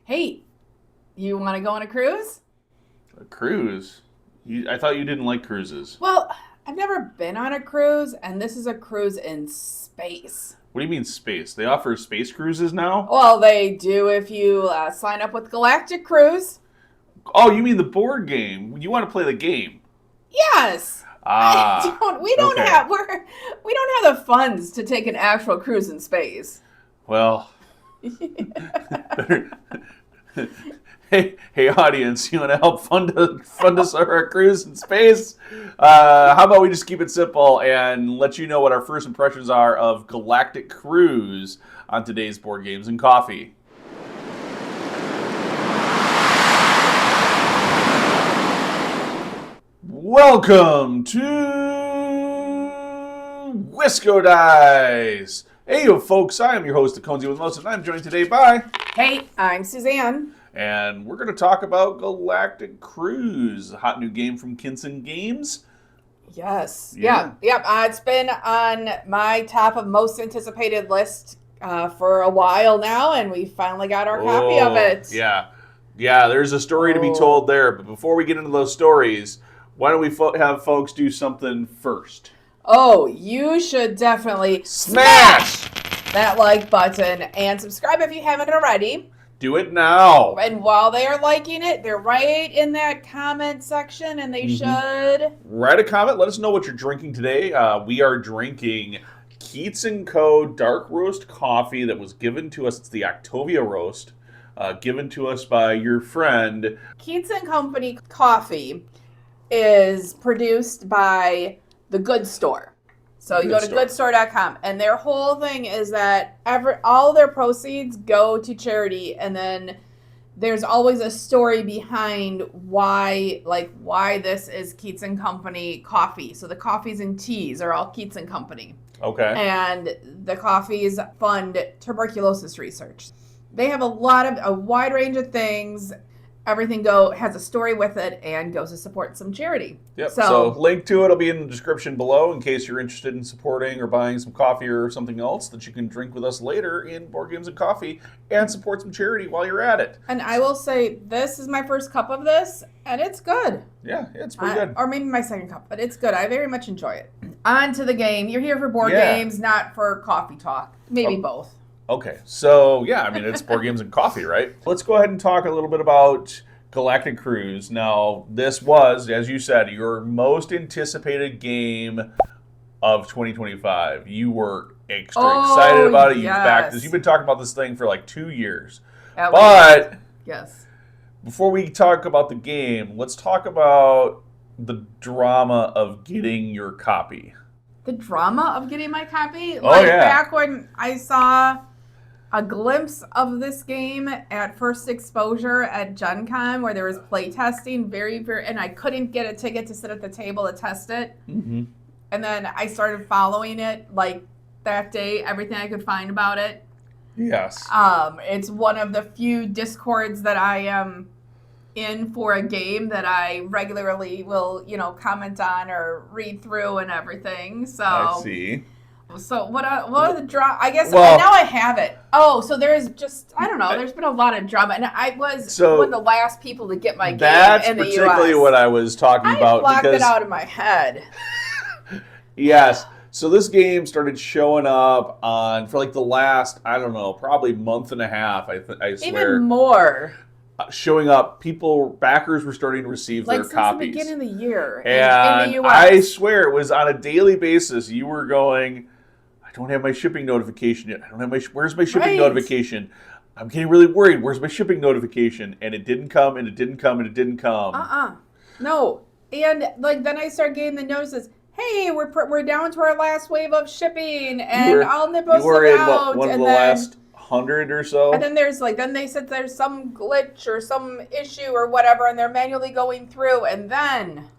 Hey, you want to go on a cruise? A cruise? I thought you didn't like cruises. Well, I've never been on a cruise, and this is a cruise in space. What do you mean space? They offer space cruises now? Well, they do if you sign up with Galactic Cruise. Oh, you mean the board game? You want to play the game? Yes. I Ah, don't. We don't okay. have. We don't have the funds to take an actual cruise in space. Well, better. Hey, audience! You want to help fund us our cruise in space? How about we just keep it simple and let you know what our first impressions are of Galactic Cruise on today's board games and coffee. Welcome to Wisco Dice. Hey, you folks! I am your host, the Conesy with Most, and I'm joined today by. Hey, I'm Suzanne. And we're going to talk about Galactic Cruise, a hot new game from Kinson Games. Yes. Yeah. Yep. It's been on my top of most anticipated list for a while now, and we finally got our copy of it. Yeah. Yeah, there's a story to be told there. But before we get into those stories, why don't we have folks do something first? Oh, you should definitely Smash that like button and subscribe if you haven't already. Do it now. And while they are liking it, they're right in that comment section, and they should. Write a comment. Let us know what you're drinking today. We are drinking Keats & Co. Dark Roast Coffee that was given to us. It's the Octavia Roast, given to us by your friend. Keats & Company Coffee is produced by The Good Store. So you go to goodstore.com, and their whole thing is that all their proceeds go to charity, and then there's always a story behind why this is Keats & Company coffee. So the coffees and teas are all Keats & Company. Okay. And the coffees fund tuberculosis research. They have a wide range of things. Everything has a story with it and goes to support some charity. Yep. So link to it will be in the description below in case you're interested in supporting or buying some coffee or something else that you can drink with us later in Board Games and Coffee and support some charity while you're at it. And I will say, this is my first cup of this, and it's good. Yeah, it's pretty good. Or maybe my second cup, but it's good. I very much enjoy it. On to the game. You're here for board games, not for coffee talk. Maybe both. Okay, so yeah, I mean, it's Board Games and Coffee, right? Let's go ahead and talk a little bit about Galactic Cruise. Now, this was, as you said, your most anticipated game of 2025. You were extra excited about it. You've been talking about this thing for like 2 years. But yes, before we talk about the game, let's talk about the drama of getting your copy. The drama of getting my copy? Back when I saw a glimpse of this game at first exposure at Gen Con, where there was play testing, and I couldn't get a ticket to sit at the table to test it. Mm-hmm. And then I started following it that day, everything I could find about it. Yes. It's one of the few Discords that I am in for a game that I regularly will, comment on or read through and everything. So I see. So what are the drama? I guess now I have it. Oh, so there's I don't know. There's been a lot of drama, and I was one of the last people to get my game in the US. That's particularly what I was talking about. I blocked it out of my head. Yes. So this game started showing up for the last, I don't know, probably month and a half. I swear. Even more. Showing up, backers were starting to receive their copies. Since the beginning of the year and in the US. I swear it was on a daily basis. You were going, I don't have my shipping notification yet. Where's my shipping notification? I'm getting really worried. Where's my shipping notification? And it didn't come, and it didn't come, and it didn't come. No. And then I start getting the notices. Hey, we're down to our last wave of shipping, and all nipples are out. You were in one of the last 100 or so. And then then they said there's some glitch or some issue or whatever, and they're manually going through. And then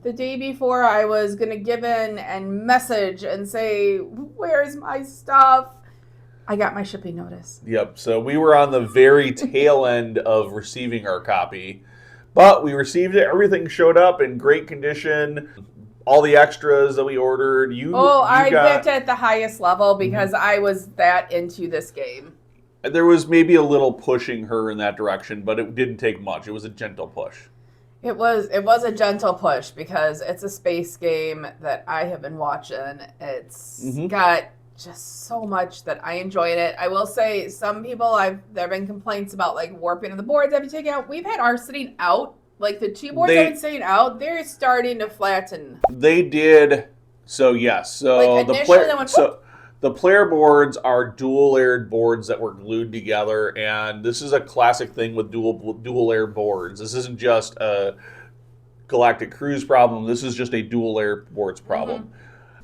the day before I was going to give in and message and say, where's my stuff? I got my shipping notice. Yep. So we were on the very tail end of receiving our copy, but we received it. Everything showed up in great condition. All the extras that we ordered. I picked at the highest level because I was that into this game. There was maybe a little pushing her in that direction, but it didn't take much. It was a gentle push. It was a gentle push because it's a space game that I have been watching. It's got just so much that I enjoyed it. I will say some people there have been complaints about like warping of the boards having taken out. We've had ours sitting out. Like the two boards have been sitting out, they're starting to flatten. They did. So yes. So like the player boards are dual layered boards that were glued together, and this is a classic thing with dual layer boards. This isn't just a Galactic Cruise problem. This is just a dual layer boards problem.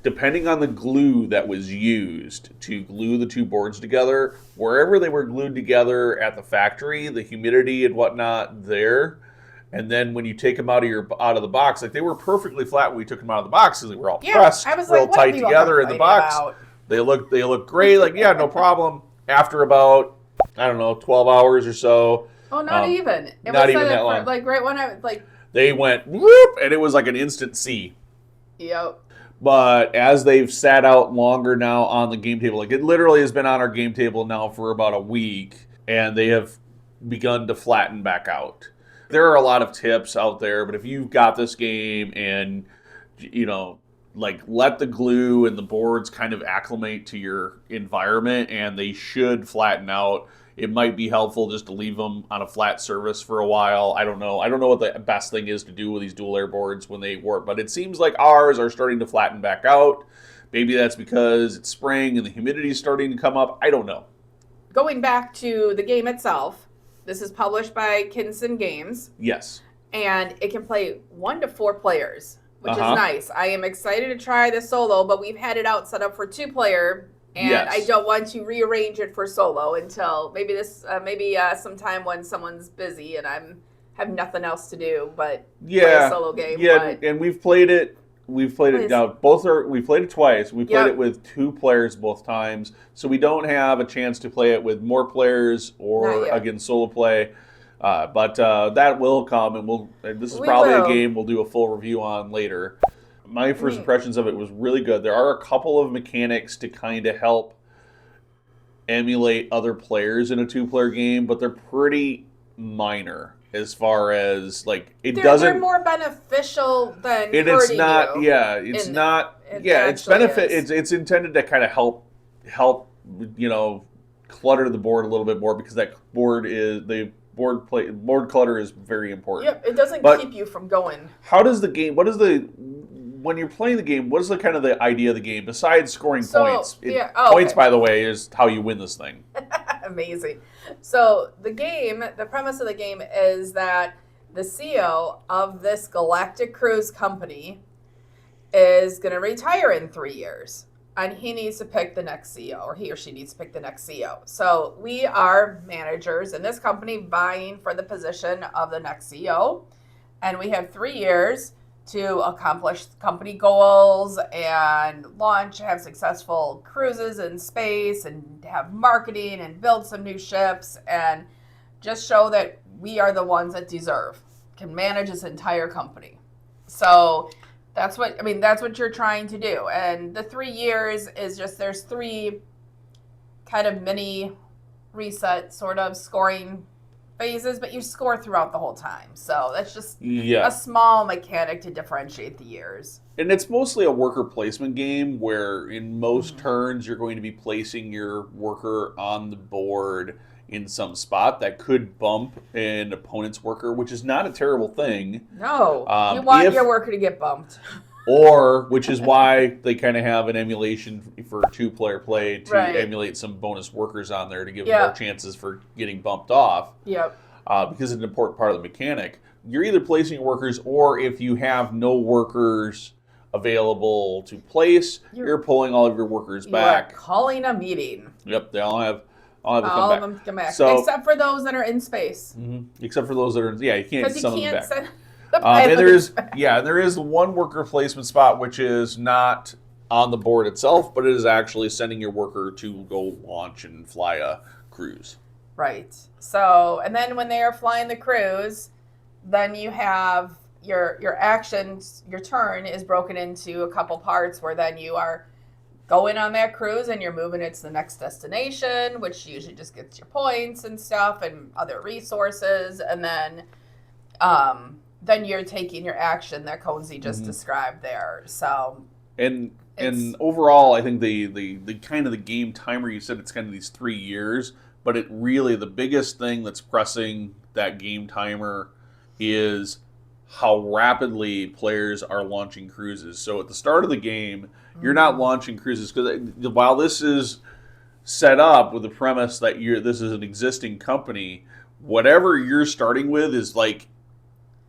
Depending on the glue that was used to glue the two boards together, wherever they were glued together at the factory, the humidity and whatnot there, and then when you take them out of the box, like they were perfectly flat when we took them out of the box because they were all pressed, real tight together in the box. They look great. Like, yeah, no problem. After about, I don't know, 12 hours or so. Oh, not even. It not was even that long. Like right when I like. They went whoop, and it was like an instant C. Yep. But as they've sat out longer now on the game table, like it literally has been on our game table now for about a week, and they have begun to flatten back out. There are a lot of tips out there, but if you've got this game and, you know, like let the glue and the boards kind of acclimate to your environment and they should flatten out. It might be helpful just to leave them on a flat surface for a while. I don't know. I don't know what the best thing is to do with these dual layer boards when they warp, but it seems like ours are starting to flatten back out. Maybe that's because it's spring and the humidity is starting to come up. I don't know. Going back to the game itself, this is published by Kinson Games. Yes. And it can play 1 to 4 players, which is nice. I am excited to try the solo, but we've had it out set up for 2-player, and I don't want to rearrange it for solo until maybe sometime when someone's busy and have nothing else to do but play a solo game. Yeah, and we've played it. We've played it now. We played it twice. We played it with 2 players both times, so we don't have a chance to play it with more players or against solo play. But that will come, and this is probably a game we'll do a full review on later. My first impressions of it was really good. There are a couple of mechanics to kind of help emulate other players in a 2-player game, but they're pretty minor. As far as like they're more beneficial than it's not you. It's not it's benefit it's intended to kind of help clutter the board a little bit more because that board clutter is very important. Yep, it doesn't keep you from going. How does the game when you're playing the game, what is the idea of the game besides scoring points? Points, by the way, is how you win this thing. Amazing. So the premise of the game is that the CEO of this Galactic Cruise company is going to retire in 3 years, and he needs to pick the next CEO, or he or she needs to pick the next CEO. So we are managers in this company vying for the position of the next CEO, and we have 3 years to accomplish company goals and have successful cruises in space and have marketing and build some new ships and just show that we are the ones that can manage this entire company. So that's what you're trying to do. And the 3 years is just, there's 3 kind of mini reset sort of scoring phases, but you score throughout the whole time. So that's just a small mechanic to differentiate the years. And it's mostly a worker placement game where in most turns you're going to be placing your worker on the board in some spot that could bump an opponent's worker, which is not a terrible thing. No, you want your worker to get bumped. Or, which is why they kind of have an emulation for 2-player play to emulate some bonus workers on there to give them more chances for getting bumped off. Yep. Because it's an important part of the mechanic. You're either placing your workers, or if you have no workers available to place, you're pulling all of your workers back. You are calling a meeting. Yep, they all have of them come back. So, except for those that are in space. Except for those that are, you can't get some of them back. Send and there is one worker placement spot which is not on the board itself, but it is actually sending your worker to go launch and fly a cruise. Right. So, and then when they are flying the cruise, then you have your actions, your turn is broken into a couple parts where then you are go in on that cruise and you're moving it to the next destination, which usually just gets your points and stuff and other resources. And then you're taking your action that Conesy just described there. So and overall, I think the kind of the game timer, you said it's kind of these 3 years, but it really, the biggest thing that's pressing that game timer is how rapidly players are launching cruises. So at the start of the game, you're not launching cruises, because while this is set up with the premise that this is an existing company, whatever you're starting with is like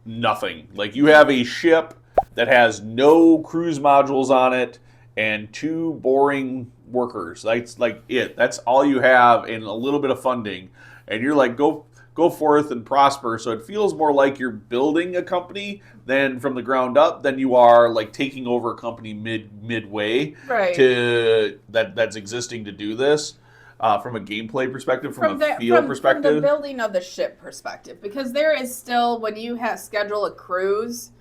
nothing. Like, you have a ship that has no cruise modules on it and 2 boring workers. That's like it. That's all you have, and a little bit of funding. And you're like, go forth and prosper. So it feels more like you're building a company than from the ground up than you are like taking over a company midway to that's existing to do this. From a gameplay perspective, from a feel perspective, from the building of the ship perspective, because there is still, when you schedule a cruise,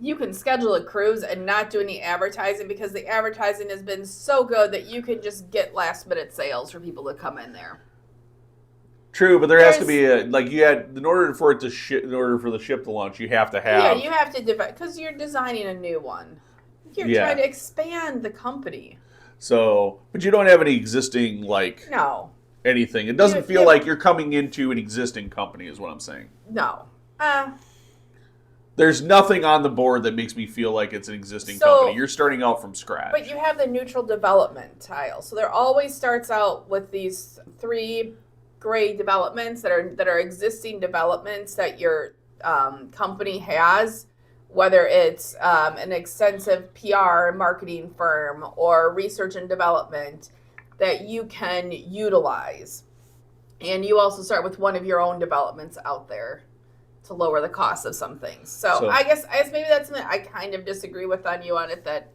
you can schedule a cruise and not do any advertising, because the advertising has been so good that you can just get last minute sales for people to come in there. True, but there has to be in order for the ship to launch, you have to have you have to because you're designing a new one. You're trying to expand the company. So, but you don't have any existing anything. It doesn't feel like you're coming into an existing company, is what I'm saying. No. There's nothing on the board that makes me feel like it's an existing company. You're starting out from scratch. But you have the neutral development tile. So there always starts out with these 3 gray developments that are existing developments that your company has, whether it's an extensive PR marketing firm or research and development that you can utilize. And you also start with one of your own developments out there to lower the cost of some things. So I guess maybe that's something I kind of disagree with on you on it, that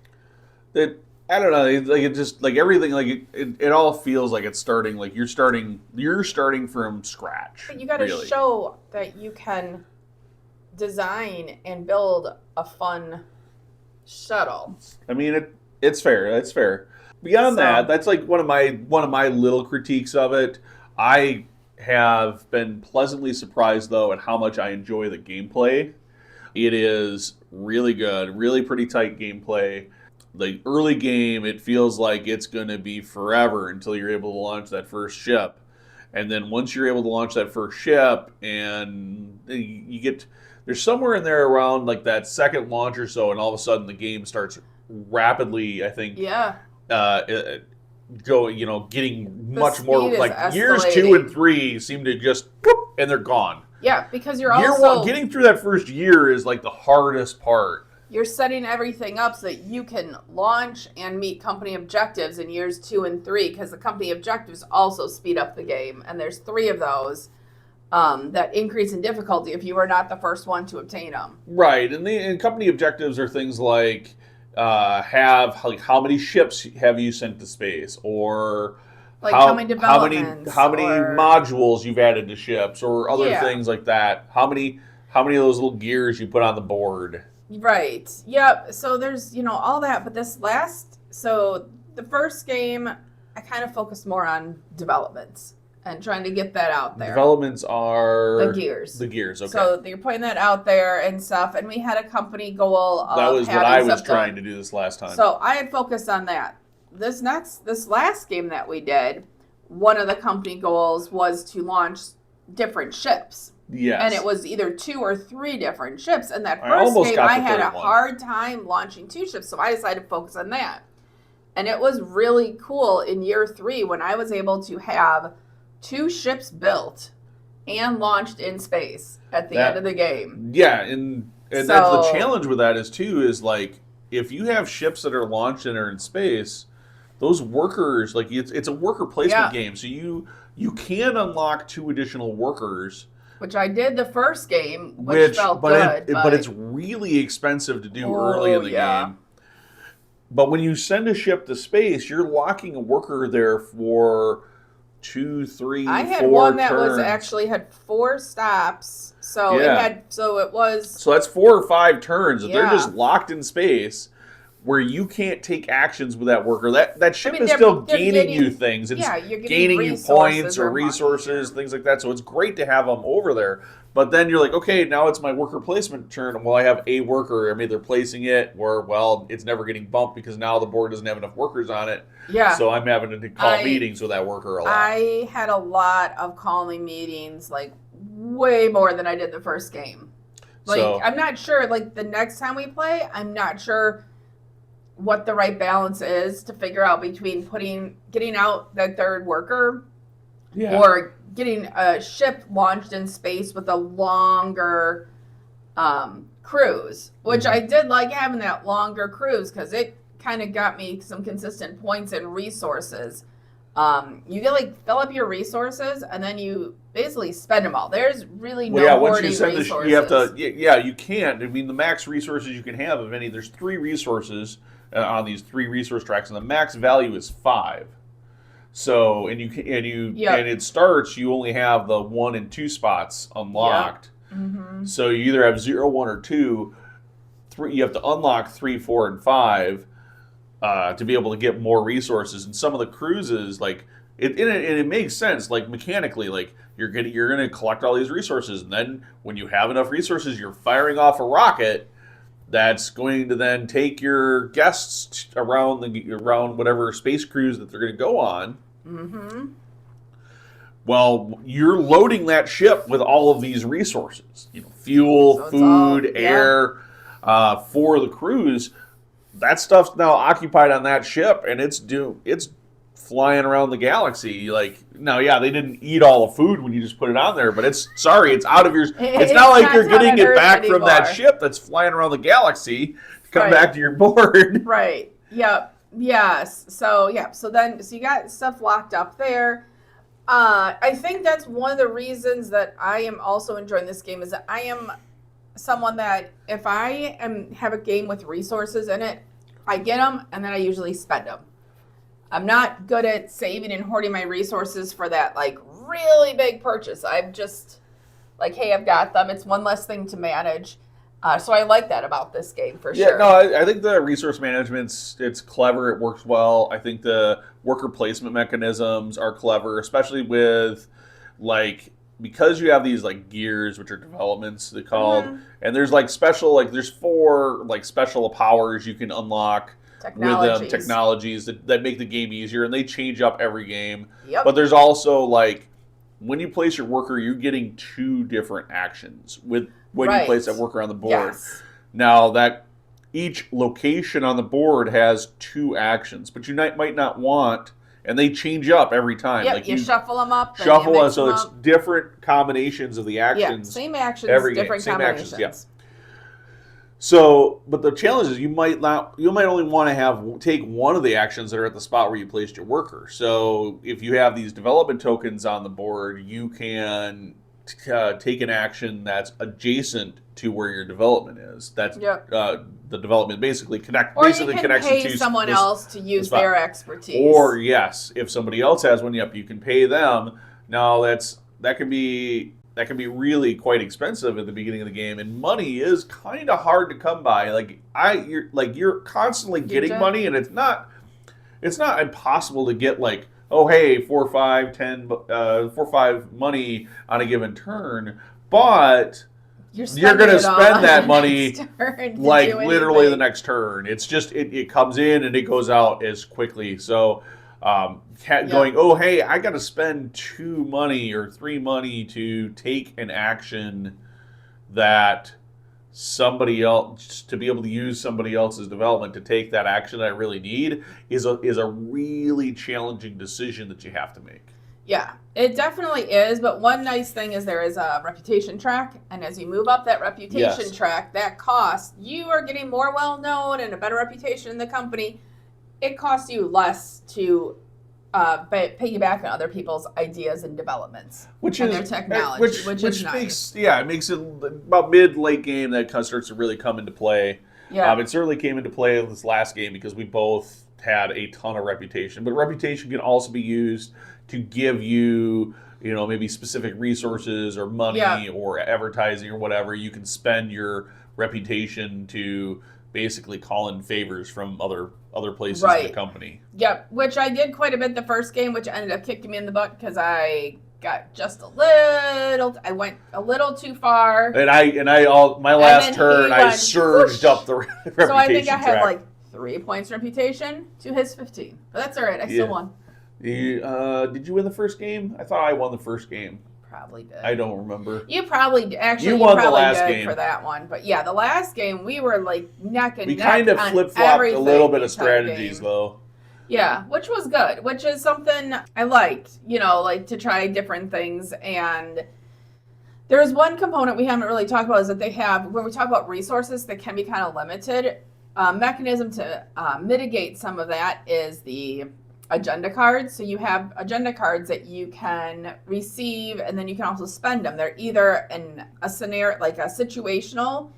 I don't know, it just like everything, like it all feels like it's starting, like you're starting from scratch. But you got to show that you can design and build a fun shuttle. I mean, it's fair. That's fair. Beyond that, that's like one of my little critiques of it. I have been pleasantly surprised, though, at how much I enjoy the gameplay. It is really good, really pretty tight gameplay. The early game, it feels like it's going to be forever until you're able to launch that first ship. And then once you're able to launch that first ship, and you get, there's somewhere in there around like that second launch or so, and all of a sudden the game starts rapidly, I think, getting much more, like years 2 and 3 seem to just, whoop, and they're gone. Yeah, because you're also... Getting through that first year is like the hardest part. You're setting everything up so that you can launch and meet company objectives in years 2 and 3, because the company objectives also speed up the game. And there's 3 of those that increase in difficulty if you are not the first one to obtain them. Right. And company objectives are things like how many ships have you sent to space, or like how many developments, how many modules you've added to ships, or other things like that. How many of those little gears you put on the board. Right. Yep. So there's, all that. But so the first game, I kind of focused more on developments and trying to get that out there. Developments are... The gears. The gears, okay. So you're putting that out there and stuff. And we had a company goal of that was what I was trying to do this last time. So I had focused on that. This last game that we did, one of the company goals was to launch different ships. Yes. And it was either 2 or 3 different ships. And that first game, I had a hard time launching 2 ships, so I decided to focus on that. And it was really cool in year 3 when I was able to have 2 ships built and launched in space at the end of the game. Yeah, and that's the challenge with that is like, if you have ships that are launched and are in space, those workers, like it's a worker placement game, so you can unlock 2 additional workers. Which I did the first game, which felt good. But it's really expensive to do early in the game. But when you send a ship to space, you're locking a worker there for 2, 3, 4 I had one that had 4 stops. So it was... So that's 4 or 5 turns. If they're just locked in space, where you can't take actions with that worker. That ship is they're still gaining getting, you things. It's you're getting gaining you points or resources, money. things like that. So it's great to have them over there. But then you're like, okay, now it's my worker placement turn. Well, I have a worker. I'm either placing it or, well, it's never getting bumped because now the board doesn't have enough workers on it. Yeah. So I'm having to call meetings with that worker a lot. I had a lot of calling meetings, like way more than I did the first game. Like, so, I'm not sure, like the next time we play, I'm not sure what the right balance is to figure out between getting out that third worker or getting a ship launched in space with a longer cruise, which I did like having that longer cruise because it kind of got me some consistent points and resources. You get like fill up your resources and then you basically spend them all. There's really no hoarding resources. You have to, you can't. I mean, the max resources you can have of any, there's 3 resources on these 3 resource tracks, and the max value is 5. So, and it starts, you only have the 1 and 2 spots unlocked. Yep. Mm-hmm. So you either have 0, 1, or 2. 3, you have to unlock 3, 4, and 5 to be able to get more resources. And some of the cruises, like it makes sense, like mechanically, like you're gonna collect all these resources, and then when you have enough resources, you're firing off a rocket that's going to then take your guests around whatever space cruise that they're going to go on. Mm-hmm. Well, you're loading that ship with all of these resources, fuel, food, air, for the cruise. That stuff's now occupied on that ship, and it's flying around the galaxy. Like, now, they didn't eat all the food when you just put it on there, but it's out of your. It's not like you're getting it back anymore from that ship that's flying around the galaxy to come back to your board. Right. Yep. Yes. So you got stuff locked up there. I think that's one of the reasons that I am also enjoying this game is that I am someone that if I have a game with resources in it, I get them and then I usually spend them. I'm not good at saving and hoarding my resources for that like really big purchase. I'm just like, hey, I've got them. It's one less thing to manage. So I like that about this game for sure. Yeah, no, I think the resource management's it's clever. It works well. I think the worker placement mechanisms are clever, especially with because you have these like gears, which are developments they're called, and there's like special there's 4 like special powers you can unlock with them, technologies that make the game easier, and they change up every game. Yep. But there's also when you place your worker, you're getting 2 different actions when you place that worker on the board. Yes. Now that each location on the board has 2 actions, but you might not want, and they change up every time. Yep, you shuffle them up. So it's different combinations of the actions. Yeah, same actions, different combinations. Actions, So, but the challenge is you might only want to take one of the actions that are at the spot where you placed your worker. So if you have these development tokens on the board, you can take an action that's adjacent to where your development is. That's the development basically connects. Or you can pay someone else to use their expertise. Or if somebody else has one, you can pay them. Now that can be really quite expensive at the beginning of the game, and money is kind of hard to come by. You're constantly getting money, and it's not impossible to get 4, 5, 10, 4, 5 money on a given turn, but you're going to spend that money literally the next turn. It's just it comes in and it goes out as quickly. So going, oh, hey, I got to spend 2 money or 3 money to take an action that somebody else, to be able to use somebody else's development to take that action that I really need is a really challenging decision that you have to make. Yeah, it definitely is. But one nice thing is there is a reputation track. And as you move up that reputation track, that cost, you are getting more well-known and a better reputation in the company. It costs you less to piggyback on other people's ideas and developments, their technology, which is nice. It makes it about mid-late game that starts to really come into play. Yeah. It certainly came into play in this last game because we both had a ton of reputation. But reputation can also be used to give you, maybe specific resources or money or advertising or whatever. You can spend your reputation to basically call in favors from other places Right. in the company. Yep, which I did quite a bit the first game, which ended up kicking me in the butt because I got just I went a little too far. And my last turn, I surged up the reputation So I think I had track. like 3 points reputation to his 15. But that's all right. I still won. Did you win the first game? I thought I won the first game. Probably did. I don't remember. You probably actually you won probably the last did game for that one. But yeah, the last game we were like neck and we neck. kind of on flip flopped a little bit everything of strategies though. Yeah, which was good, which is something I liked, like to try different things. And there's one component we haven't really talked about is that they have, when we talk about resources that can be kind of limited, mechanism to mitigate some of that is the agenda cards. So you have agenda cards that you can receive and then you can also spend them. They're either in a scenario, like a situational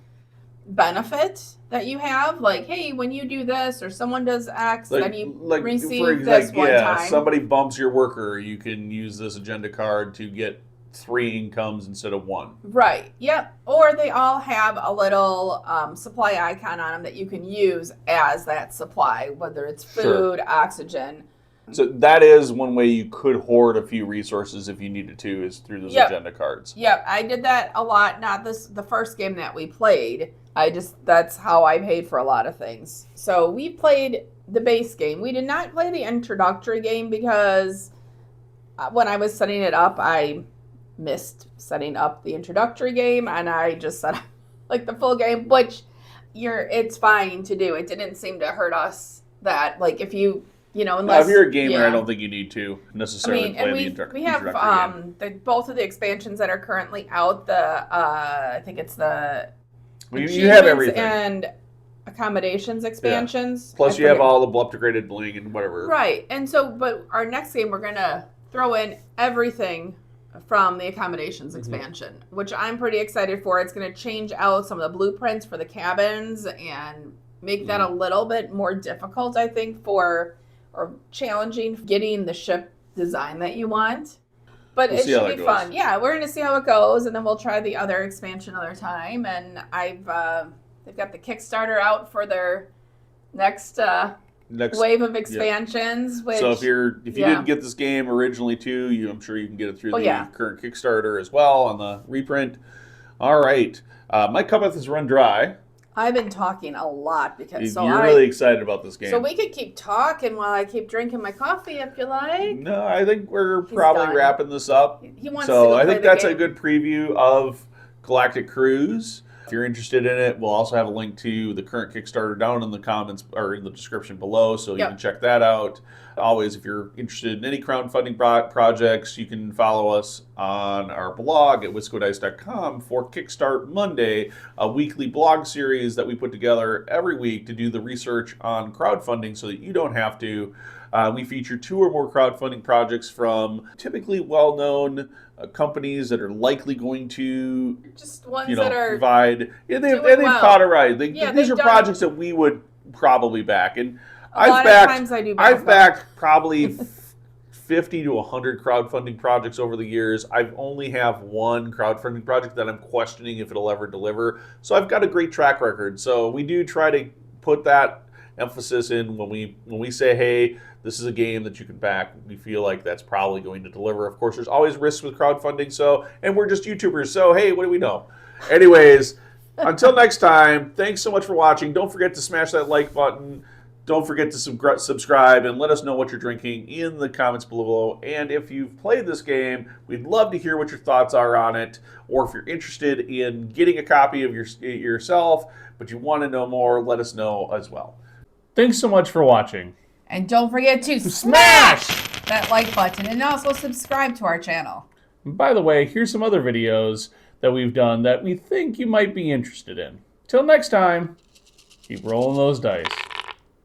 benefit that you have, like, hey, when you do this or someone does X, then you receive this one time. Somebody bumps your worker, you can use this agenda card to get 3 incomes instead of 1. Right. Yep. Or they all have a little supply icon on them that you can use as that supply, whether it's food, oxygen. So that is one way you could hoard a few resources if you needed to, is through those agenda cards. Yep. I did that a lot. Not the first game that we played. That's how I paid for a lot of things. So we played the base game. We did not play the introductory game because when I was setting it up, I missed setting up the introductory game and I just set up like the full game, which it's fine to do. It didn't seem to hurt us that, like, if you, unless... if you're a gamer, I don't think you need to necessarily play the introductory game. We have both of the expansions that are currently out, I think it's the... You have everything. And accommodations expansions. Yeah. Plus you have all the upgraded bling and whatever. Right. And so, but our next game, we're going to throw in everything from the accommodations expansion, which I'm pretty excited for. It's going to change out some of the blueprints for the cabins and make that a little bit more difficult, I think, or challenging getting the ship design that you want. But it should be fun. Yeah, we're going to see how it goes, and then we'll try the other expansion another time. And they've got the Kickstarter out for their next wave of expansions. Yeah. So if you didn't get this game originally too, I'm sure you can get it through the current Kickstarter as well on the reprint. All right, my cup has run dry. I've been talking a lot because you're really excited about this game. So we could keep talking while I keep drinking my coffee if you like. No, I think we're probably wrapping this up. He wants to go I think that's game. a good preview of Galactic Cruise. If you're interested in it, we'll also have a link to the current Kickstarter down in the comments or in the description below, so you can check that out. Always, if you're interested in any crowdfunding projects, you can follow us on our blog at whiskodice.com for Kickstart Monday, a weekly blog series that we put together every week to do the research on crowdfunding so that you don't have to. We feature 2 or more crowdfunding projects from typically well-known companies that are likely going to just ones that are provide. Yeah, they've caught it right. These are projects that we would probably back, and I've backed probably 50 to 100 crowdfunding projects over the years. I've only have one crowdfunding project that I'm questioning if it'll ever deliver. So I've got a great track record. So we do try to put that emphasis in when we say, hey, this is a game that you can back. We feel like that's probably going to deliver. Of course, there's always risks with crowdfunding. And we're just YouTubers. So hey, what do we know? Anyways, until next time, thanks so much for watching. Don't forget to smash that like button. Don't forget to subscribe and let us know what you're drinking in the comments below. And if you've played this game, we'd love to hear what your thoughts are on it. Or if you're interested in getting a copy of yourself, but you want to know more, let us know as well. Thanks so much for watching. And don't forget to smash that like button and also subscribe to our channel. By the way, here's some other videos that we've done that we think you might be interested in. Till next time, keep rolling those dice.